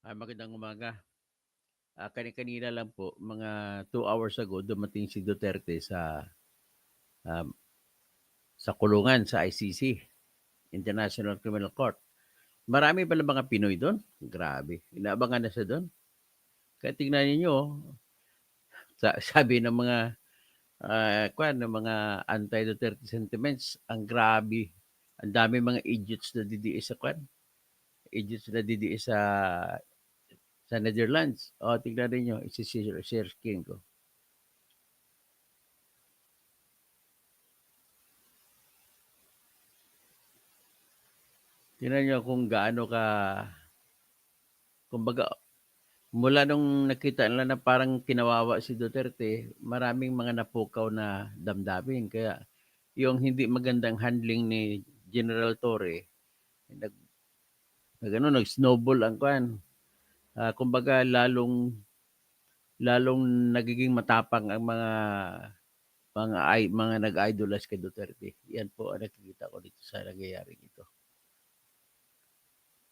Magandang umaga. Kani-kanina lang po, mga 2 hours ago, dumating si Duterte um, sa kulungan sa ICC, International Criminal Court. Marami pala mga Pinoy doon. Grabe. Inaabangan na siya doon. Kaya tingnan ninyo, sabi ng mga ng mga anti-Duterte sentiments, ang grabe. Ang dami mga idiots na didiis sa idiots na didiis sa Netherlands. O, tingnan ninyo, isi-share screen ko. Tingnan nyo kung gaano kumbaga, mula nung nakita nila na parang kinawawa si Duterte, maraming mga napukaw na damdamin. Kaya yung hindi magandang handling ni General Torre, nag, nag-snowball ang kwan. Kumbaga, lalong nagiging matapang ang mga nag-idolize kay Duterte. Yan po ang nakikita ko dito sa nangyayari ito.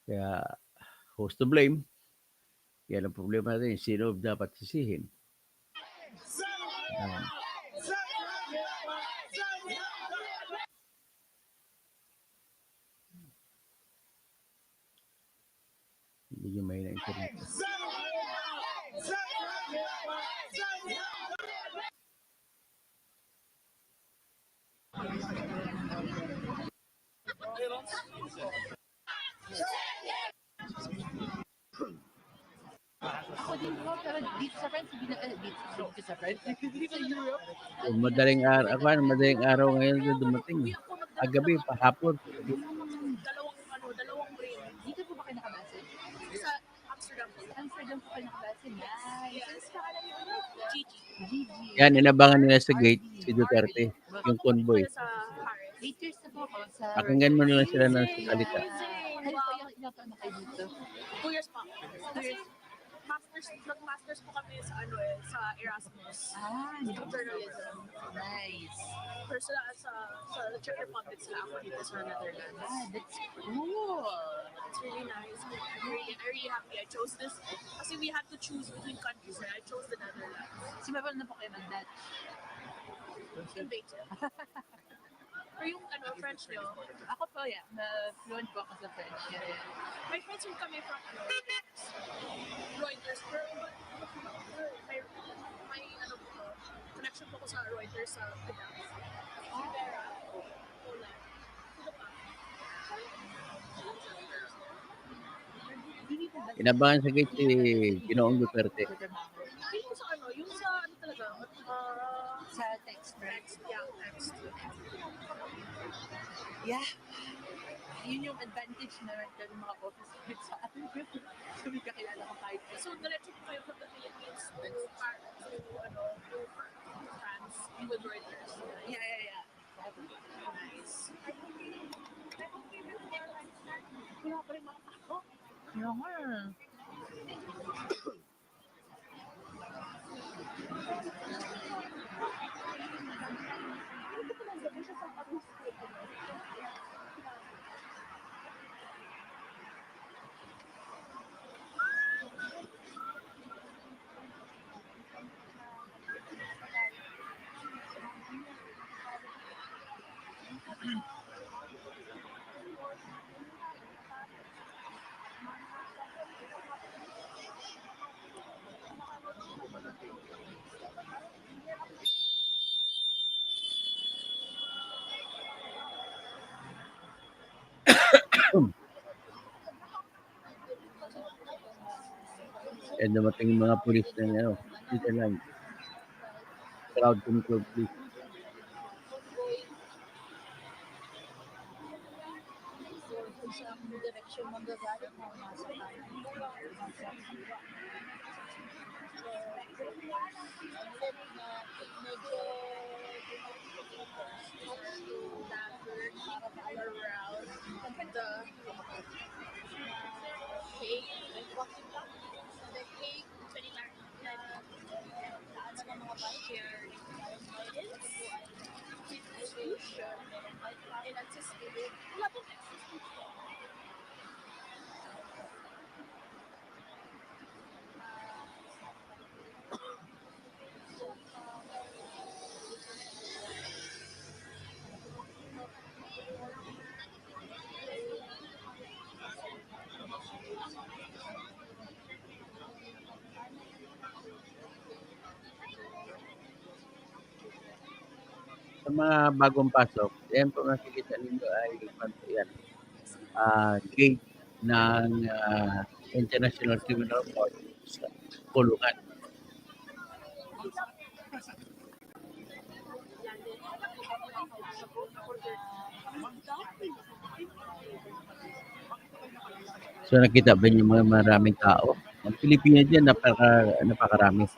Kaya, who's to blame? Yan ang problema natin. Sino dapat sisihin? Ayan. Hindi nyo may na-internet. Ako din po, pero dito sa France, hindi na, dito sa France, dito sa Europe. Madaling araw ngayon na dumating. Gabi, pahapon. Dalawang brain. Dito po ba kayo nakabase? Sa Amsterdam po. Amsterdam po kayo nakabase. Nice. Yes. Pangalan niyo ulit? Gigi. Yan, inabangan nila sa gate si Duterte, yung convoy. Sa Paris. 8 years na po ako sa Pakinggan mo na lang sila ng salita. Kayo po yung ilang taon na kayo dito? 2 years pa. Kasi nag-masters po kami sa Erasmus. Journalism. Nice. Pero sa Czech Republic sila, ako dito sa Netherlands. That's cool. It's really nice. I'm really happy I chose this. Kasi we had to choose between countries. I chose the Netherlands. Sumabal na po kayo mag-Dutch? Innovative. Pero yung French nyo? Ako po, yeah. Fluent po ako sa French. Yeah. My friends who come from Reuters. Pero may connection po ko sa Reuters sa Pinas. Rivera. Poland. Sino pa? Inabangan sa gate si Ginoong Duterte. Yung sa yung sa talaga, sa text. Yeah, text. Yeah. Yun yung advantage na ng mga office mates sa atin. So, may kakilala ko kahit. So, diretso po kayo from the Philippines to France with Reuters. Yeah. Nice. Wala pa rin mga tao. Kaya nga. Yan, dumating yung mga pulis ng Netherlands. Crowd control police. Direksyon magagaling mo nasa Sa mga bagong pasok, yan po makikita ninyo ay yan, gate ng International Criminal Court sa kulungan. So nakita ba niyo mga maraming tao? Ang Pilipino diyan napakarami.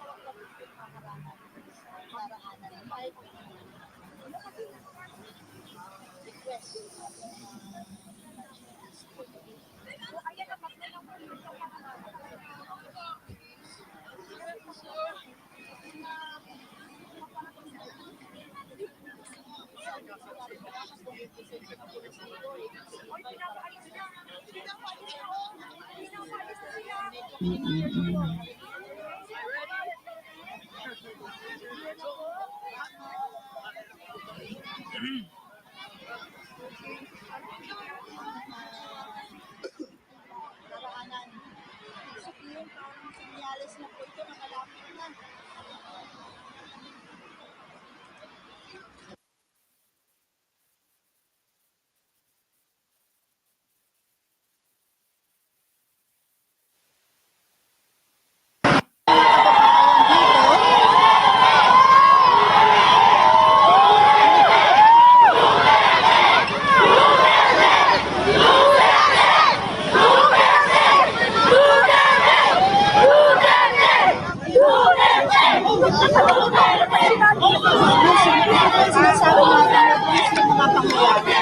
Sinasabi natin na kung sino mga pangyayari.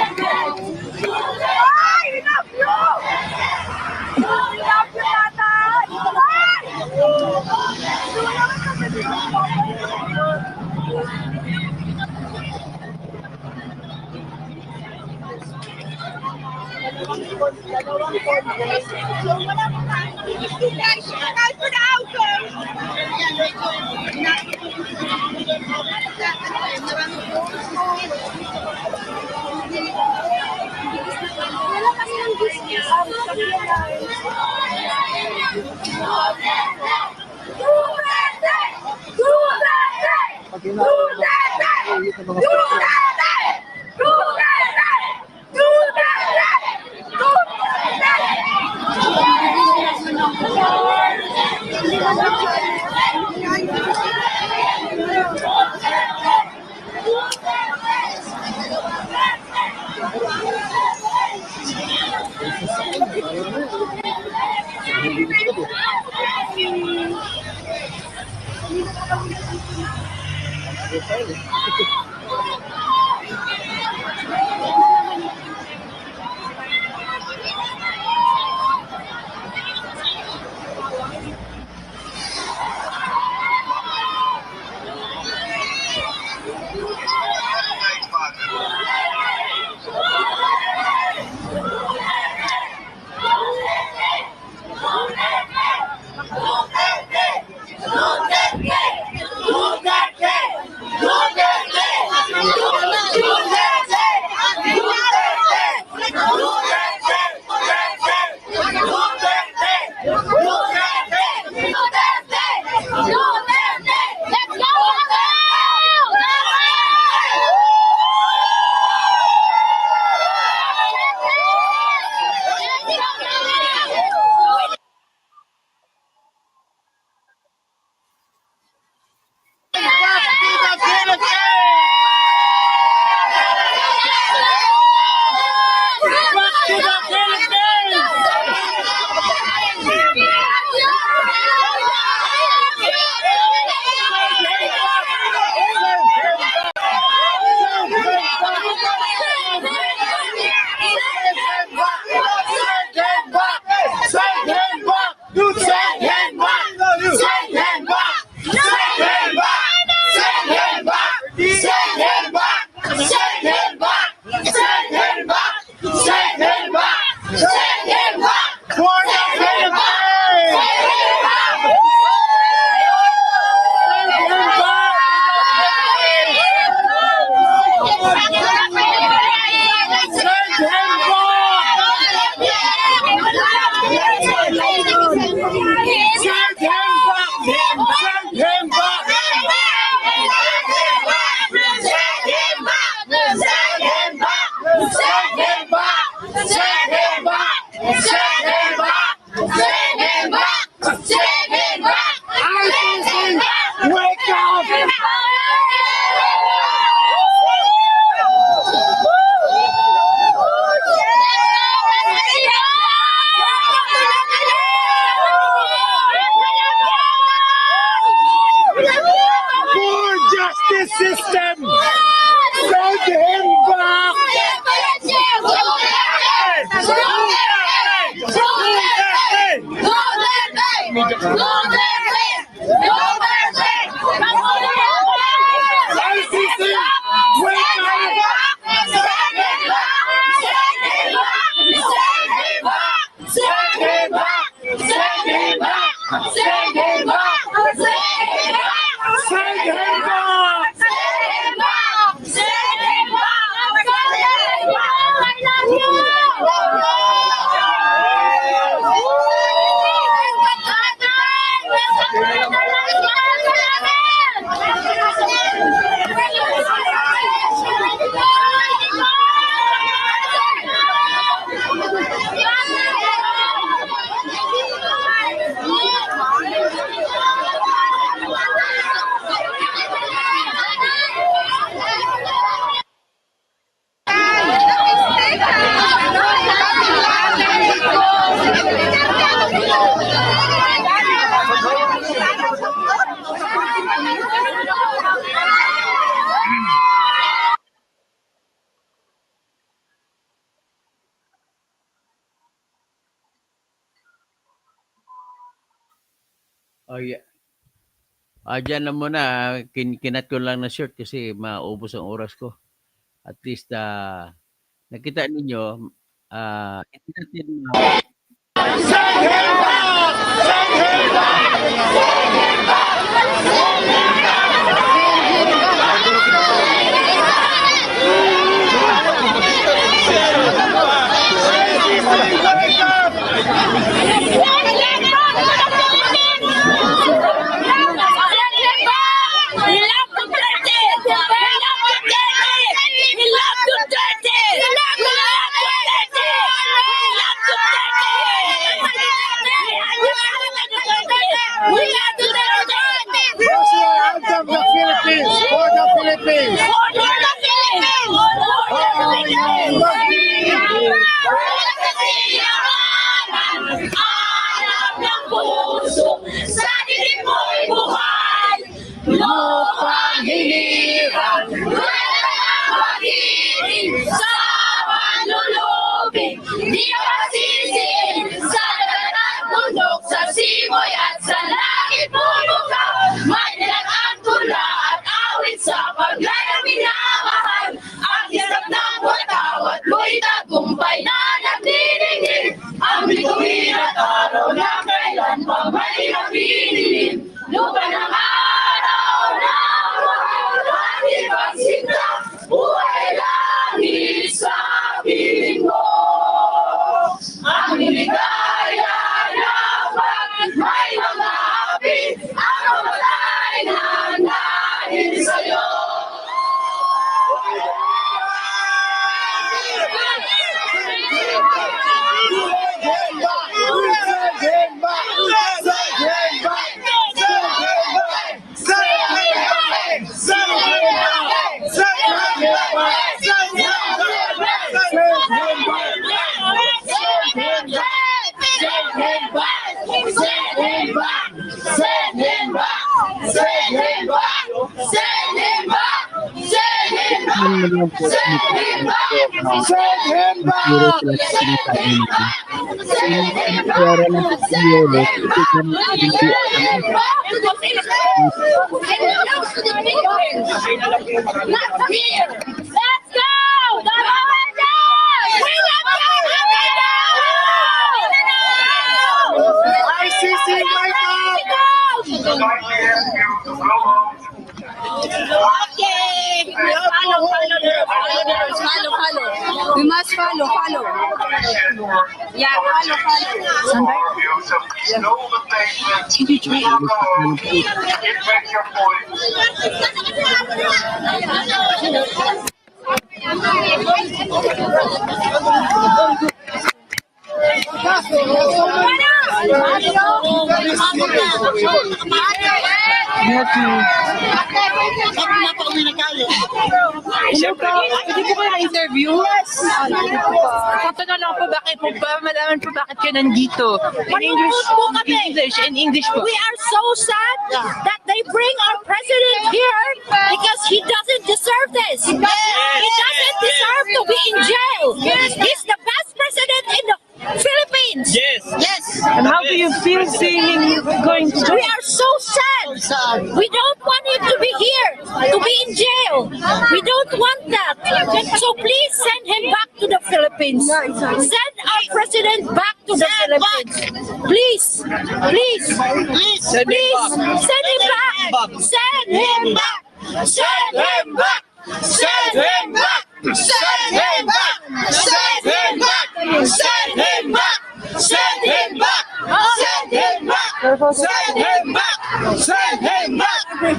ICC, wake Oh, yeah. Diyan na muna. Kinat ko lang na short kasi maubos ang oras ko. At least, nakita ninyo, hindi natin anthem the Philippines, for the Philippines. Lupang hiliran, magiging sa manlulubing, di masisiin sa dagat at bundok, sa simoy at sa langit bumugaw. May nilagang tula at awit sa paglayang minamahal, ang hirap ng watawat mo'y tagumpay na nagdidingding. Ang bituin at araw na kailan pa may napidilim, lupa ng araw na walang ipagsinta, buhay langit sa piling mo. Ang niligaya dapat may mga api, ang mamalay na dahil sa'yo. Let's go! ICC, wake Okay. Follow. We must follow. Yeah, follow. Hindi po kayo na-interview? Yes. Tatanong lang po bakit po ba, malaman po bakit kayo nandito. In English po. We are so sad that they bring our president here because he doesn't deserve this. He doesn't deserve to be in jail. He's the best president in the Philippines. Philippines. Yes. Yes. And how do you feel seeing him going to We jail? are so sad. We don't want him to be here, to be in jail. We don't want that. So please send him back to the Philippines. Send our president back to the Philippines. Please, please, please, Send him please, back. send him back. Send him back. Send him back. Send him back. Send him back. Send him back. Send him back. Send him back. Send him back. Send him back. Send him back.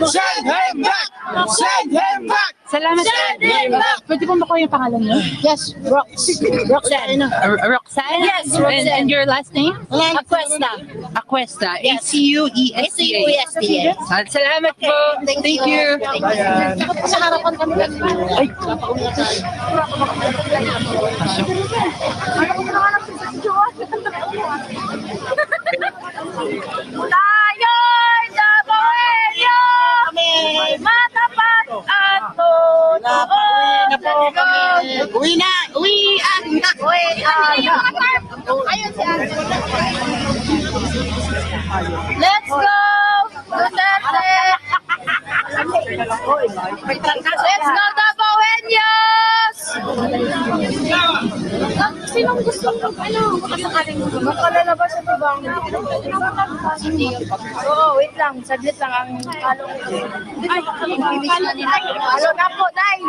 Send him back. Send him back. Salamat Send him back. Pwede po makuha yung pangalan niyo? Yes, Roxanne. Roxanne? Yes, Roxanne. And your last name? Aquesta. Aquesta. Yes. A-C-U-E-S-T-A. S-C-U-S-T-A. Salamat po. Thank you. Sa harapan kami. Ay, Tayo'y Daboelyo! May matapat at totoo sa Diyos. Uwi na! Uwian na! Ayun si Ate. Let's go! Duterte! Let's go, Daboenyos! Sinong gusto mo? Makalalabas sa tubang. Oo, wait lang. Saglit lang ang kalong. Ay, halo na po, Day.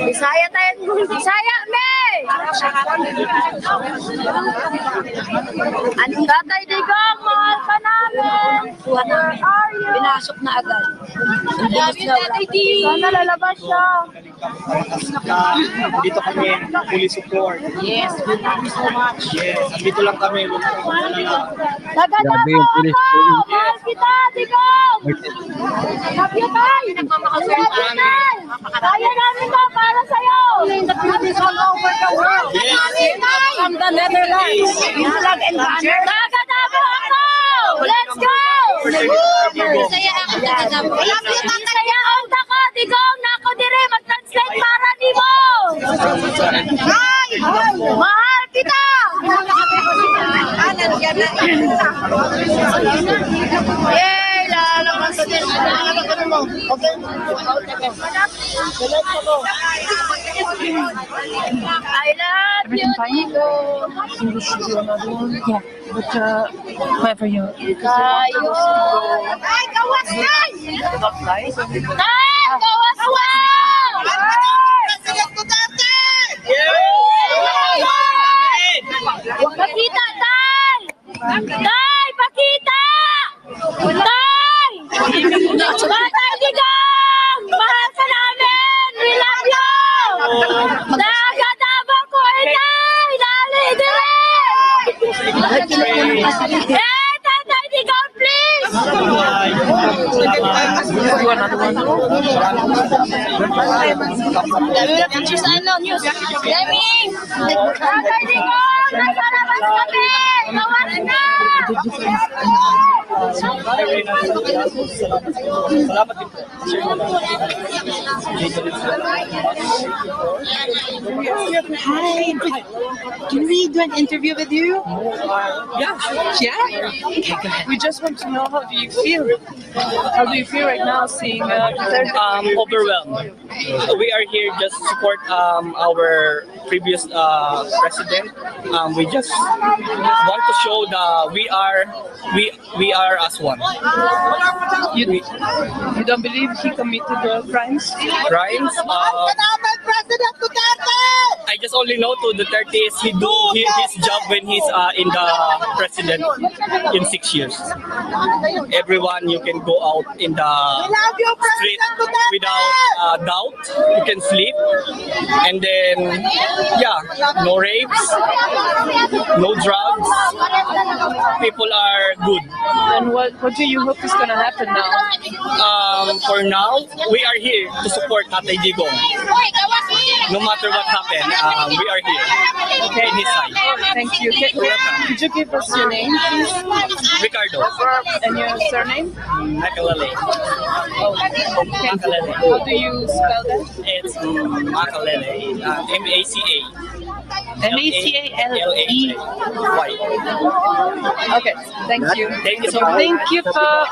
Bisaya tayo. Bisaya, me! Ang tatay Digong, mahal ka namin. Where are you? Pinasok na agad. Sana lalabas siya. Dito kami, fully support. Yes, thank you so much. Yes, andito lang kami. Taga Grabe Davao yung pulis. ako! Mahal kita, Digong! Love you, Tay! Love you, Tay! Kaya namin to para sa'yo! All over the world! Yes. From the Netherlands! Flag and banner! Taga Davao ako! Let's go! Bisaya ako, taga Davao. Bisaya ako, Digong! Nako dire, mag-translate para ni mo! Ay! Mahal kita! Yay! Lalabas din. I love you, Digong. yeah. But whoever you... Tayo. Ay, kawas na! Ay, kawas na! Pakita, Tay! Tay, pakita! Tay! Tatay Digong! Mahal ka namin! We love you! Nagadabang ko, Tay! Dali, dali! Eh, Tatay Digong, please! News, ano, news? Deming! Tatay Digong! Nasa labas kami! Kawas na! Hi. Can we do an interview with you? Yeah. Yeah? Okay, go ahead. We just want to know how do you feel? How do you feel right now seeing Overwhelmed. We are here just to support our previous president. We just want to show that we are as one. you don't believe he committed crimes? Crimes. I just only know to Duterte is he do his job when he's in the president in 6 years. Everyone, you can go out in the street without doubt. You can sleep, and then no rapes, no drugs. People are good. And what do you hope is gonna happen now? For now, we are here to support Tatay Digong. No matter what happened, we are here. Okay, in his side. Thank you. Could you give us your name, please? Ricardo. And your surname? Makalele. Oh, okay. Makalele. How do you spell that? It's Makalele. M-A-C-A. M-A-C-A-L-E. Why? Okay, thank you. Thank you. Thank you po.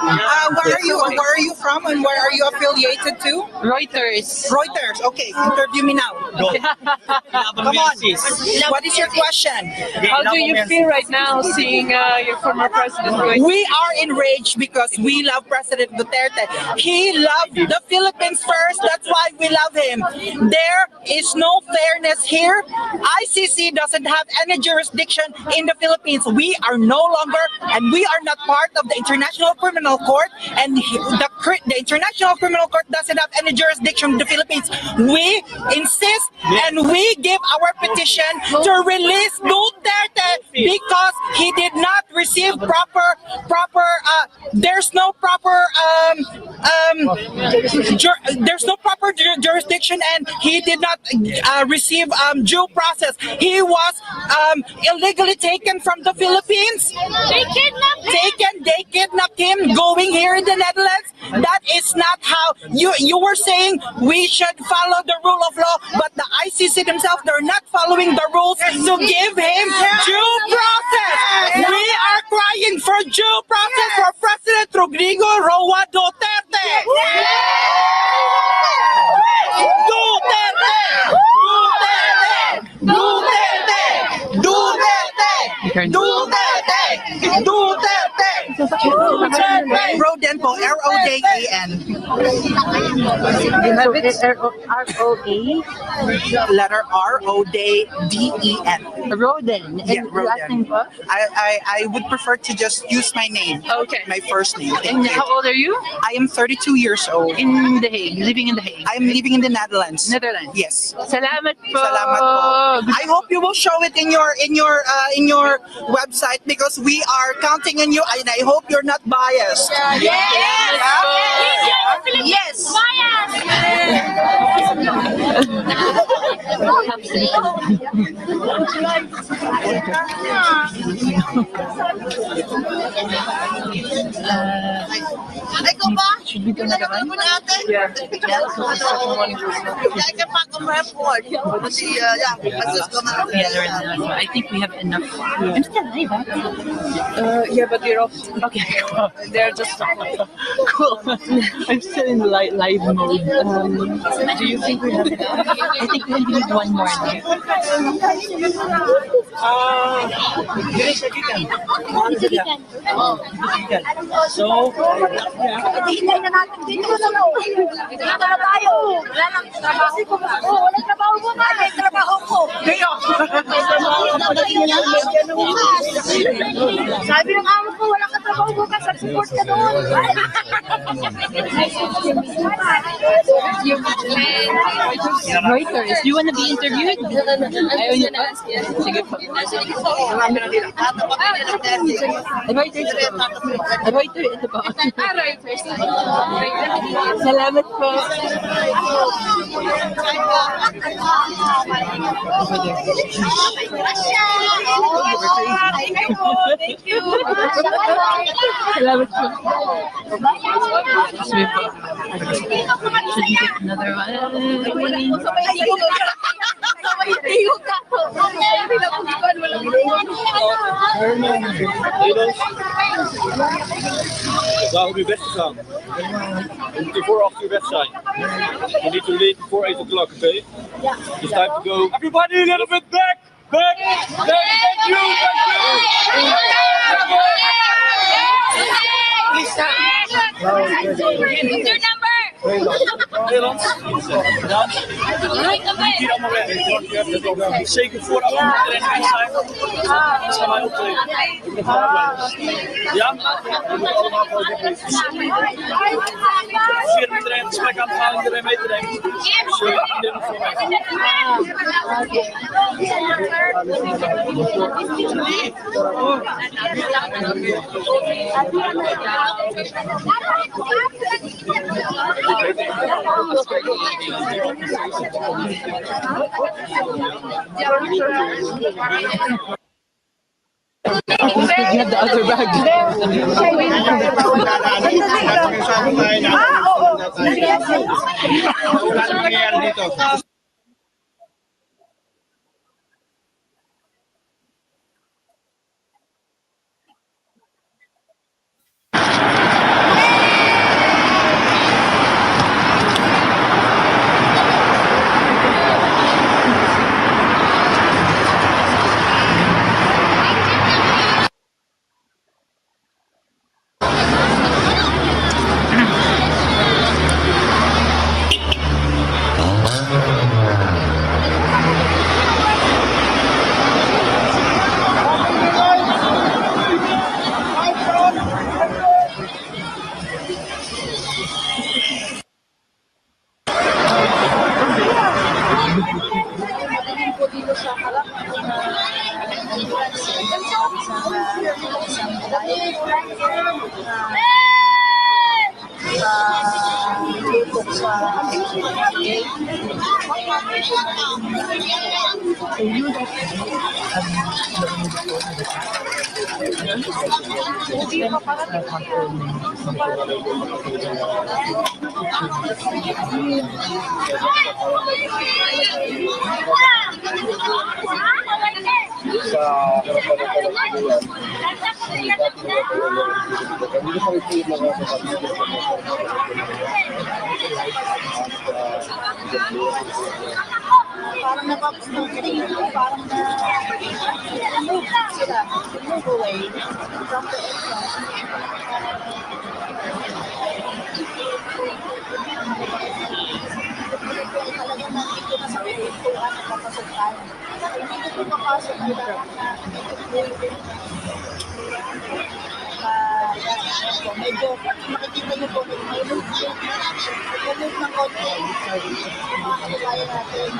Where are you from and where are you affiliated to? Reuters. Reuters. Okay, interview me now. Go. Come on. What is your question? How do you feel right now seeing your former president going? We are enraged because we love President Duterte. He loved the Philippines first. That's why we love him. There is no fairness here. ICC doesn't have any jurisdiction in the Philippines. We are no longer, and we are not part of the International Criminal Court. And the International Criminal Court doesn't have any jurisdiction in the Philippines. We insist and we give our petition to release Duterte because he did not receive proper. There's no proper jurisdiction, and he did not receive due process. He was illegally taken from the Philippines. They kidnapped him going here in the Netherlands. That is not how you were saying we should follow the rule of law, but the ICC themselves, they're not following the rules to give him due process. We are crying for due process for President Rodrigo Roa Duterte. Rodenpo, R-O-D-E-N. R-O-A? Letter R-O-D-E-N. Roden. Yeah, And Roden. last name po? I would prefer to just use my name. Okay. My first name. And Thank you. how old are you? I am 32 years old. In The Hague, living in The Hague. I am living in the Netherlands. Netherlands. Yes. Salamat po. Salamat po. I hope you will show it in your website because we are counting on you, and I hope you're not biased. Yes! Ikaw ba? Should we do another one? Yeah. I think we have enough. I'm still live, yeah, but we're off. Okay, they're just cool. I'm still in live mode. Do you think we have enough? I think we need one more. So, Hintay na natin dito sa loob. Dito na tayo. Wala nang trabaho ko. Wala trabaho mo na. May trabaho ko. Sabi ng amo ko, wala ka trabaho bukas. Support ka doon. Reuters, do you want to be interviewed? Ayaw niyo pa? Sige po. Reuters po. Reuters, ito po. Salamat po. Thank you. Salamat po. Sige po. Should we get another one? Waar op je bed gegaan? Je moet ervoor achter je bed zijn. Je need to leave before 8 o'clock, okay? It's time to go. Everybody a little bit back! Back! Thank you! What's your number? Nederland. Dan. Hier allemaal weg. Zeker vooraf iedereen weg zijn. Dan gaan wij optreden. Ja? We moeten allemaal gewoon wegwezen. Vier iedereen het gesprek aan te gaan, iedereen mee te nemen. Dus iedereen voor mij. You have the other bag. tutok sa parang napapos ng parang na move sila, move away from the talagang nandito na sa pintuan at papasukan. Hindi ko papasok ay dapat na medyo makikita niyo po may move ng konti. Kaya natin.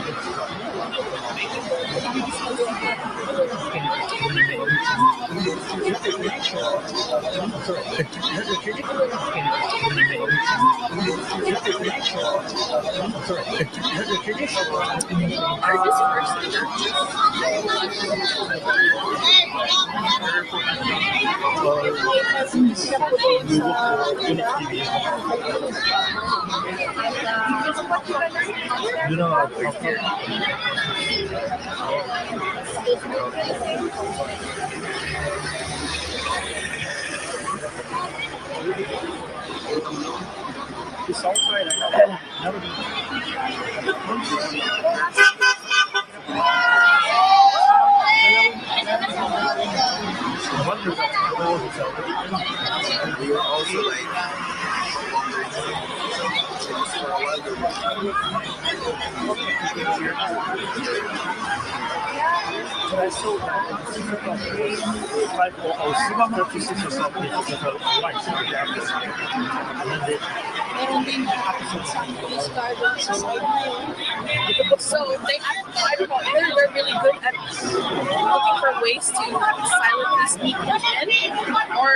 So they, I don't know, either they're really good at looking for ways to silently sneak him in, or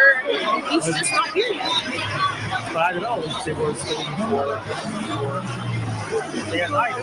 he's just not here yet. But I don't know. They were still they had light.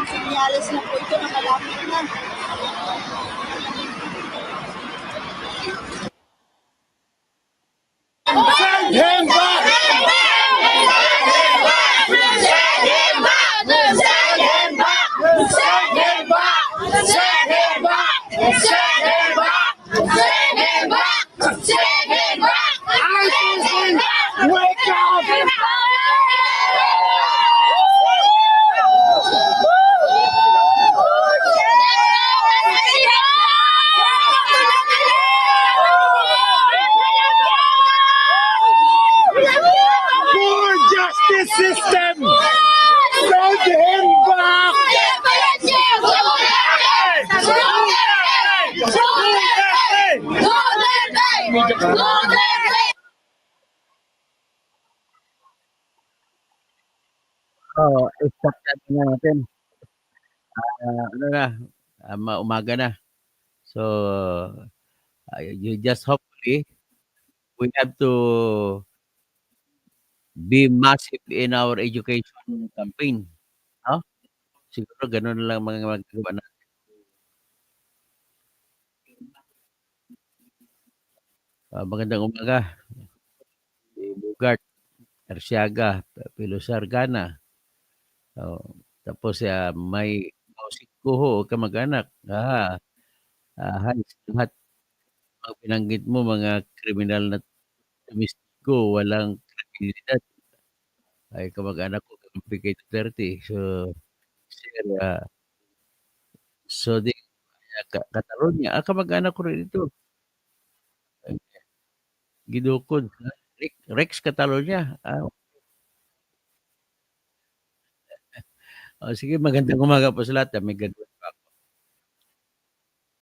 Sinyalis na po ito na malapit na. Send him back! Wake up! Poor justice system! Send him back! Oo, start na natin. Ano na, umaga na. So, you just hopefully we have to be massive in our education campaign, no? Siguro gano'n lang mga magagawa natin. Magandang umaga, si Bogart, Arsiaga, Pilos Argana, oh, tapos, may Mausik Kuho, kamag-anak, halos lahat mga binanggit mo mga kriminal na domestiko, walang kredibilidad, ay kamag-anak ko kampi kay Duterte. So, sir, so di Catalonia, kamag-anak ko rin ito, gidukod, Rex Catalonia, sige magandang umaga po sa lahat, may God